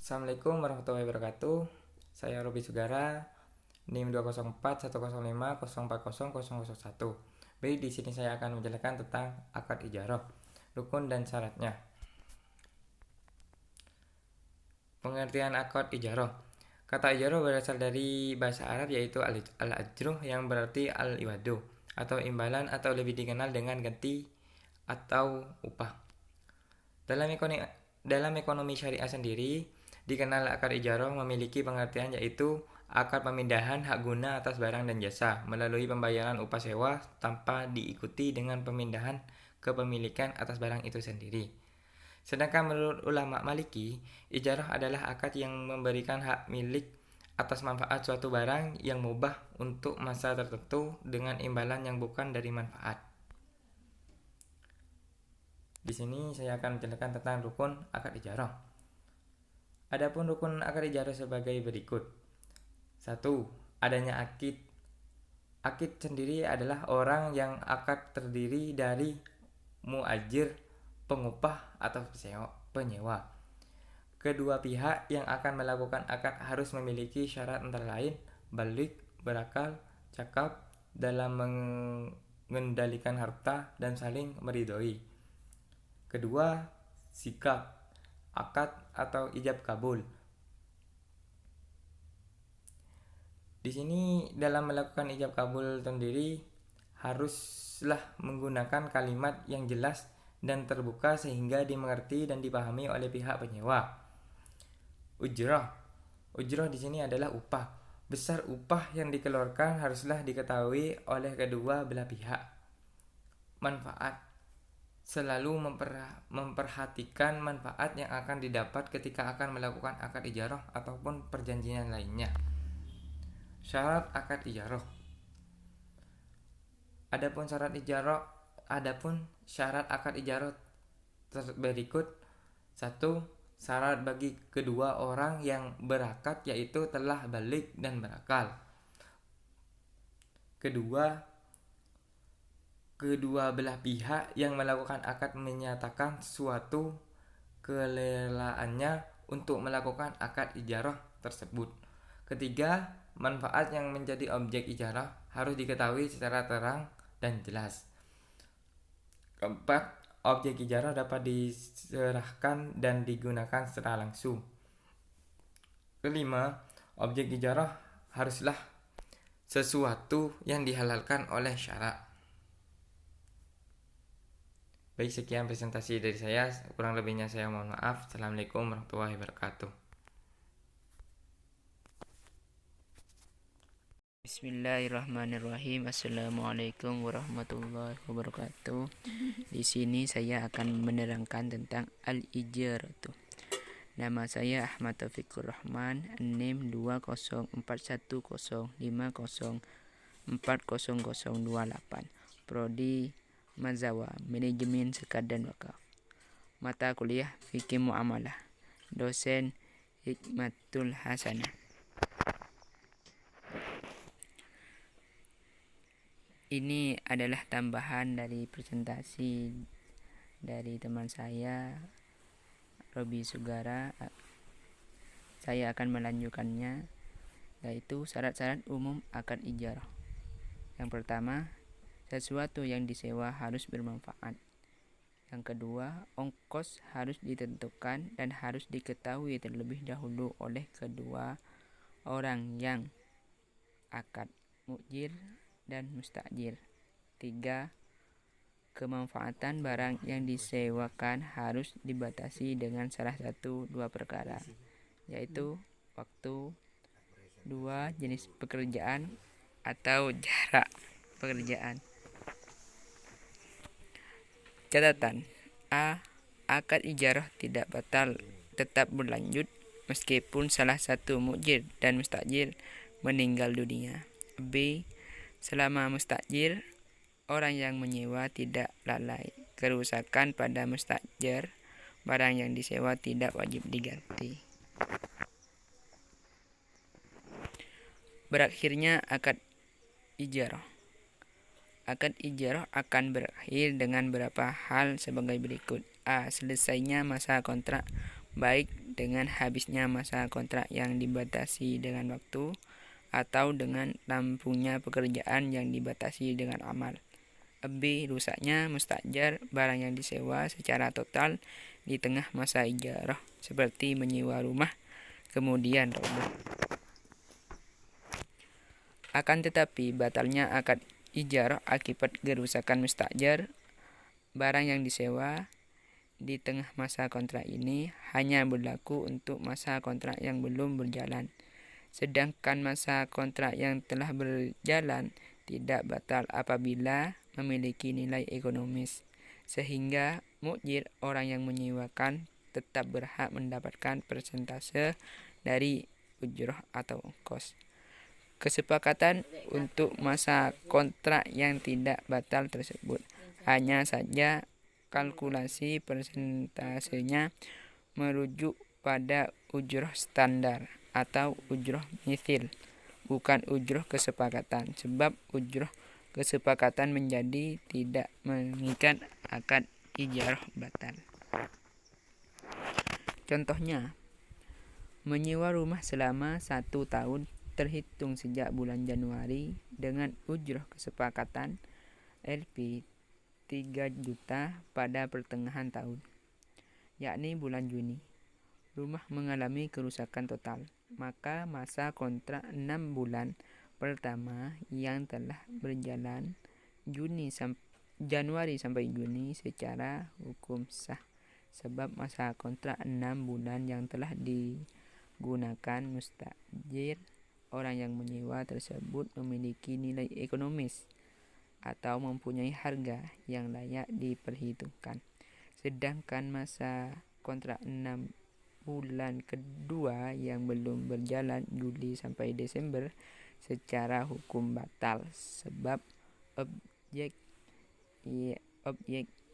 Assalamualaikum warahmatullahi wabarakatuh. Saya Robi Sugara, NIM 20410404001. Baik, di sini saya akan menjelaskan tentang akad ijarah, rukun dan syaratnya. Pengertian akad ijarah. Kata ijarah berasal dari bahasa Arab yaitu al-ajruh yang berarti al-iwadu atau imbalan atau lebih dikenal dengan ganti atau upah. Dalam ekonomi syariah sendiri, dikenal akad ijarah memiliki pengertian yaitu akad pemindahan hak guna atas barang dan jasa melalui pembayaran upah sewa tanpa diikuti dengan pemindahan kepemilikan atas barang itu sendiri. Sedangkan menurut ulama Maliki, ijarah adalah akad yang memberikan hak milik atas manfaat suatu barang yang mubah untuk masa tertentu dengan imbalan yang bukan dari manfaat. Di sini saya akan menjelaskan tentang rukun akad ijarah. Adapun rukun akad ijarah sebagai berikut. 1. Adanya akid. Akid sendiri adalah orang yang akad terdiri dari muajir, pengupah atau penyewa. Kedua pihak yang akan melakukan akad harus memiliki syarat antara lain balik, berakal, cakap dalam mengendalikan harta dan saling meridhoi. Kedua, sikap, akad atau ijab kabul. Di sini dalam melakukan ijab kabul sendiri haruslah menggunakan kalimat yang jelas dan terbuka sehingga dimengerti dan dipahami oleh pihak penyewa. Ujrah. Ujrah di sini adalah upah. Besar upah yang dikeluarkan haruslah diketahui oleh kedua belah pihak. Manfaat. Selalu memperhatikan manfaat yang akan didapat ketika akan melakukan akad ijarah ataupun perjanjian lainnya. Syarat akad ijarah. Adapun syarat akad ijarah berikut. 1. Syarat bagi kedua orang yang berakad yaitu telah balik dan berakal. Kedua belah pihak yang melakukan akad menyatakan suatu kelelaannya untuk melakukan akad ijarah tersebut. Ketiga, manfaat yang menjadi objek ijarah harus diketahui secara terang dan jelas. Keempat, objek ijarah dapat diserahkan dan digunakan secara langsung. Kelima, objek ijarah haruslah sesuatu yang dihalalkan oleh syarak. Baik, sekian presentasi dari saya. Kurang lebihnya saya mohon maaf. Assalamualaikum warahmatullahi wabarakatuh. Bismillahirrahmanirrahim. Assalamualaikum warahmatullahi wabarakatuh. Di sini saya akan menerangkan tentang al-ijarah. Nama saya Ahmad Taufikur Rahman, NIM 20410504008, Prodi Mazawa, Manajemen Zakat dan Wakaf. Mata kuliah Fikih Muamalah. Dosen Hikmatul Hasanah. Ini adalah tambahan dari presentasi dari teman saya Robi Sugara. Saya akan melanjutkannya, yaitu syarat-syarat umum akad ijarah. Yang pertama, sesuatu yang disewa harus bermanfaat. Yang kedua, ongkos harus ditentukan dan harus diketahui terlebih dahulu oleh kedua orang yang akad, mukjir dan mustajir. 3. Kemanfaatan barang yang disewakan harus dibatasi dengan salah satu dua perkara, yaitu waktu, 2. Jenis pekerjaan atau jarak pekerjaan. Catatan A. Akad ijarah tidak batal, tetap berlanjut meskipun salah satu mukjir dan mustajir meninggal dunia. B. Selama mustajir, orang yang menyewa tidak lalai kerusakan pada mustajir, barang yang disewa tidak wajib diganti. Berakhirnya akad ijarah. Akad ijarah akan berakhir dengan beberapa hal sebagai berikut. A. Selesainya masa kontrak baik dengan habisnya masa kontrak yang dibatasi dengan waktu atau dengan rampungnya pekerjaan yang dibatasi dengan amal. B. Rusaknya mustajar barang yang disewa secara total di tengah masa ijarah, seperti menyewa rumah kemudian roboh. Akan tetapi batalnya akad ijarah akibat kerusakan mustajar barang yang disewa di tengah masa kontrak ini hanya berlaku untuk masa kontrak yang belum berjalan. Sedangkan masa kontrak yang telah berjalan tidak batal apabila memiliki nilai ekonomis, sehingga mukjir orang yang menyewakan tetap berhak mendapatkan persentase dari ujrah atau kos. Kesepakatan untuk masa kontrak yang tidak batal tersebut hanya saja kalkulasi persentasenya merujuk pada ujrah standar atau ujrah mithil, bukan ujrah kesepakatan, sebab ujrah kesepakatan menjadi tidak mengikat akad ijarah batal. Contohnya, menyewa rumah selama 1 tahun terhitung sejak bulan Januari dengan ujrah kesepakatan Rp 3 juta pada pertengahan tahun, yakni bulan Juni. Rumah mengalami kerusakan total, maka masa kontrak 6 bulan pertama yang telah berjalan Januari sampai Juni secara hukum sah, sebab masa kontrak 6 bulan yang telah digunakan mustajir orang yang menyewa tersebut memiliki nilai ekonomis atau mempunyai harga yang layak diperhitungkan. Sedangkan masa kontrak 6 bulan kedua yang belum berjalan Juli sampai Desember secara hukum batal, sebab objek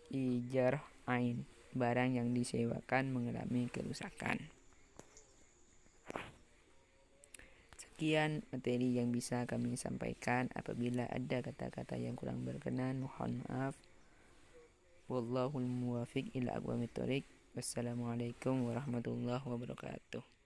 ijarah ain barang yang disewakan mengalami kerusakan. Sekian materi yang bisa kami sampaikan. Apabila ada kata-kata yang kurang berkenan, mohon maaf. Wallahul muwafiq ila aqwamit thoriq. Wassalamualaikum warahmatullahi wabarakatuh.